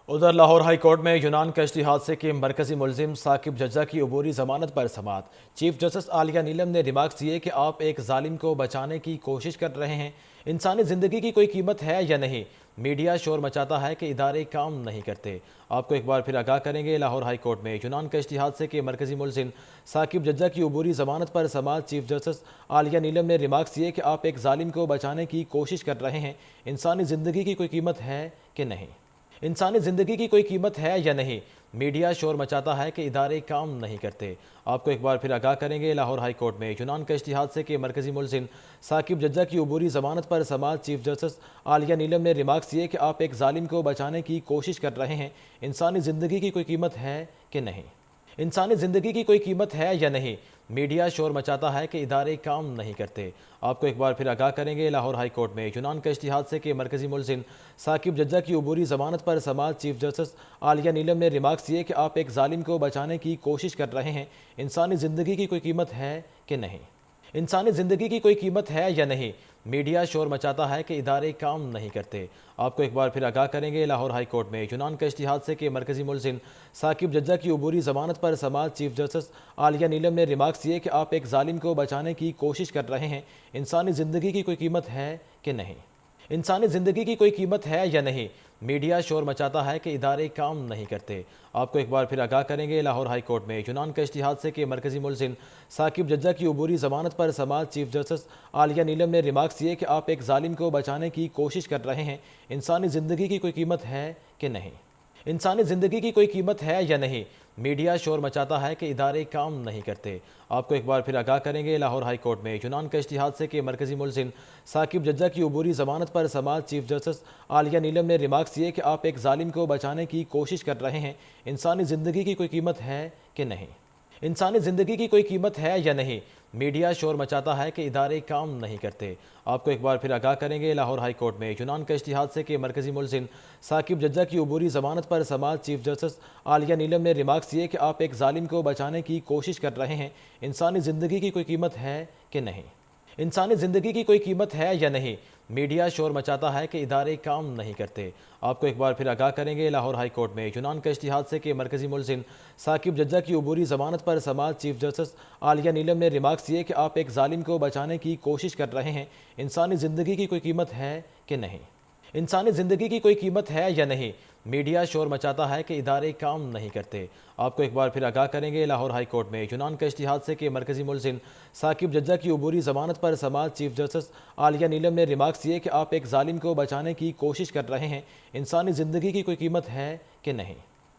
ادھر Lahore high court میں یونان کشتی حادثے کے مرکزی ملزم ثاقب ججا کی عبوری ضمانت پر سماعت۔ چیف جسٹس عالیہ نیلم نے ریمارکس دیے کہ آپ ایک ظالم کو بچانے کی کوشش کر رہے ہیں، انسانی زندگی کی کوئی قیمت ہے یا نہیں؟ میڈیا شور مچاتا ہے کہ ادارے کام نہیں کرتے۔ آپ کو ایک بار پھر آگاہ کریں گے، لاہور ہائی کورٹ میں یونان کشتی حادثے کے مرکزی ملزم ثاقب ججا کی عبوری ضمانت پر سماعت۔ چیف جسٹس عالیہ نیلم نے ریمارکس دیے کہ آپ ایک ظالم کو بچانے کی کوشش کر رہے ہیں، انسانی زندگی کی کوئی قیمت ہے کہ نہیں؟ انسانی زندگی کی کوئی قیمت ہے یا نہیں؟ میڈیا شور مچاتا ہے کہ ادارے کام نہیں کرتے۔ آپ کو ایک بار پھر آگاہ کریں گے، لاہور ہائی کورٹ میں یونان کشتی حادثے کے مرکزی ملزم ثاقب ججا کی عبوری ضمانت پر سماعت۔ چیف جسٹس عالیہ نیلم نے ریمارکس دیے کہ آپ ایک ظالم کو بچانے کی کوشش کر رہے ہیں، انسانی زندگی کی کوئی قیمت ہے کہ نہیں؟ انسانی زندگی کی کوئی قیمت ہے یا نہیں؟ میڈیا شور مچاتا ہے کہ ادارے کام نہیں کرتے۔ آپ کو ایک بار پھر آگاہ کریں گے، لاہور ہائی کورٹ میں یونان کشتی حادثے کے مرکزی ملزم ثاقب ججا کی عبوری ضمانت پر سماعت۔ چیف جسٹس عالیہ نیلم نے ریمارکس دیے کہ آپ ایک ظالم کو بچانے کی کوشش کر رہے ہیں، انسانی زندگی کی کوئی قیمت ہے کہ نہیں؟ انسانی زندگی کی کوئی قیمت ہے یا نہیں؟ میڈیا شور مچاتا ہے کہ ادارے کام نہیں کرتے۔ آپ کو ایک بار پھر آگاہ کریں گے، لاہور ہائی کورٹ میں یونان کشتی حادثے کے مرکزی ملزم ثاقب ججا کی عبوری ضمانت پر سماعت۔ چیف جسٹس عالیہ نیلم نے ریمارکس دیے کہ آپ ایک ظالم کو بچانے کی کوشش کر رہے ہیں، انسانی زندگی کی کوئی قیمت ہے کہ نہیں؟ انسانی زندگی کی کوئی قیمت ہے یا نہیں؟ میڈیا شور مچاتا ہے کہ ادارے کام نہیں کرتے۔ آپ کو ایک بار پھر آگاہ کریں گے، لاہور ہائی کورٹ میں یونان کشتی حادثے کے مرکزی ملزم ثاقب ججا کی عبوری ضمانت پر سماعت۔ چیف جسٹس عالیہ نیلم نے ریمارکس دیے کہ آپ ایک ظالم کو بچانے کی کوشش کر رہے ہیں، انسانی زندگی کی کوئی قیمت ہے کہ نہیں؟ انسانی زندگی کی کوئی قیمت ہے یا نہیں؟ میڈیا شور مچاتا ہے کہ ادارے کام نہیں کرتے۔ آپ کو ایک بار پھر آگاہ کریں گے، لاہور ہائی کورٹ میں یونان کشتی حادثے کے مرکزی ملزم ثاقب ججا کی عبوری ضمانت پر سماعت۔ چیف جسٹس عالیہ نیلم نے ریمارکس دیے کہ آپ ایک ظالم کو بچانے کی کوشش کر رہے ہیں، انسانی زندگی کی کوئی قیمت ہے کہ نہیں؟ انسانی زندگی کی کوئی قیمت ہے یا نہیں؟ میڈیا شور مچاتا ہے کہ ادارے کام نہیں کرتے۔ آپ کو ایک بار پھر آگاہ کریں گے، لاہور ہائی کورٹ میں یونان کشتی حادثے کے مرکزی ملزم ثاقب ججا کی عبوری ضمانت پر سماعت۔ چیف جسٹس عالیہ نیلم نے ریمارکس دیے کہ آپ ایک ظالم کو بچانے کی کوشش کر رہے ہیں، انسانی زندگی کی کوئی قیمت ہے کہ نہیں؟ انسانی زندگی کی کوئی قیمت ہے یا نہیں؟ میڈیا شور مچاتا ہے کہ ادارے کام نہیں کرتے۔ آپ کو ایک بار پھر آگاہ کریں گے، لاہور ہائی کورٹ میں یونان کشتی حادثے کے مرکزی ملزم ثاقب ججا کی عبوری ضمانت پر سماعت۔ چیف جسٹس عالیہ نیلم نے ریمارکس دیے کہ آپ ایک ظالم کو بچانے کی کوشش کر رہے ہیں، انسانی زندگی کی کوئی قیمت ہے کہ نہیں؟ انسانی زندگی کی کوئی قیمت ہے یا نہیں؟ میڈیا شور مچاتا ہے کہ ادارے کام نہیں کرتے۔ آپ کو ایک بار پھر آگاہ کریں گے، لاہور ہائی کورٹ میں یونان کشتی حادثے کے مرکزی ملزم ثاقب ججا کی عبوری ضمانت پر سماعت۔ چیف جسٹس عالیہ نیلم نے ریمارکس دیے کہ آپ ایک ظالم کو بچانے کی کوشش کر رہے ہیں، انسانی زندگی کی کوئی قیمت ہے کہ نہیں؟